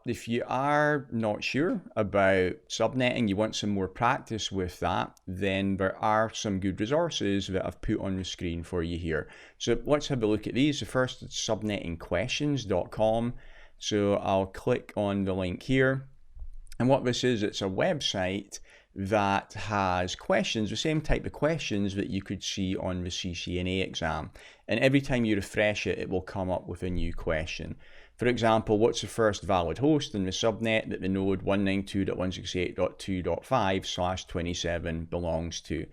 if you are not sure about subnetting, you want some more practice with that, then there are some good resources that I've put on the screen for you here. So let's have a look at these. The first is subnettingquestions.com. So I'll click on the link here. And what this is, it's a website that has questions, the same type of questions that you could see on the CCNA exam. And every time you refresh it, it will come up with a new question. For example, what's the first valid host in the subnet that the node 192.168.2.5/27 belongs to?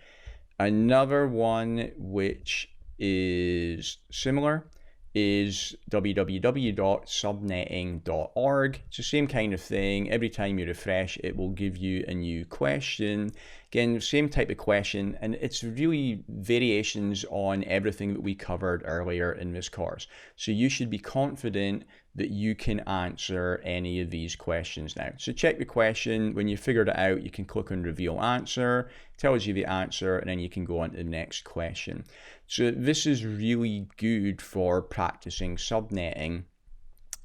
Another one which is similar is www.subnetting.org. It's the same kind of thing. Every time you refresh, it will give you a new question. Again, same type of question, and it's really variations on everything that we covered earlier in this course. So you should be confident that you can answer any of these questions now. So check the question. When you figured it out, you can click on Reveal Answer. It tells you the answer, and then you can go on to the next question. So this is really good for practicing subnetting.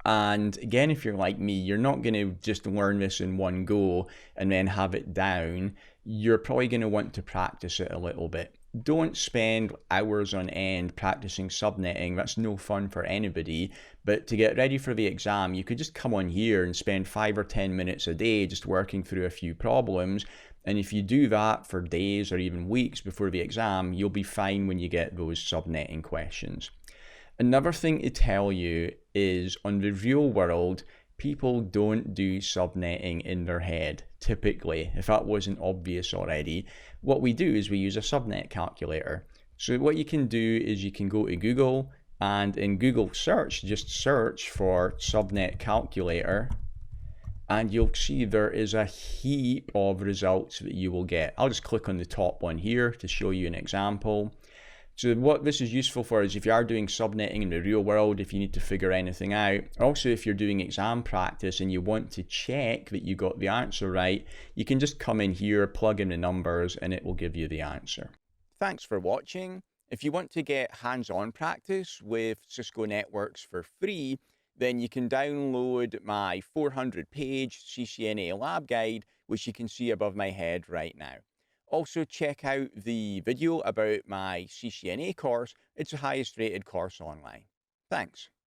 And again, if you're like me, you're not going to just learn this in one go and then have it down. You're probably going to want to practice it a little bit. Don't spend hours on end practicing subnetting. That's no fun for anybody. But to get ready for the exam, you could just come on here and spend 5 or 10 minutes a day just working through a few problems. And if you do that for days or even weeks before the exam, you'll be fine when you get those subnetting questions. Another thing to tell you is on the real world, people don't do subnetting in their head, typically, if that wasn't obvious already. What we do is we use a subnet calculator. So what you can do is you can go to Google, and in Google search, just search for subnet calculator, and you'll see there is a heap of results that you will get. I'll just click on the top one here to show you an example. So what this is useful for is if you are doing subnetting in the real world, if you need to figure anything out. Also, if you're doing exam practice and you want to check that you got the answer right, you can just come in here, plug in the numbers, and it will give you the answer. Thanks for watching. If you want to get hands-on practice with Cisco networks for free, then you can download my 400-page CCNA Lab Guide, which you can see above my head right now. Also, check out the video about my CCNA course. It's the highest rated course online. Thanks.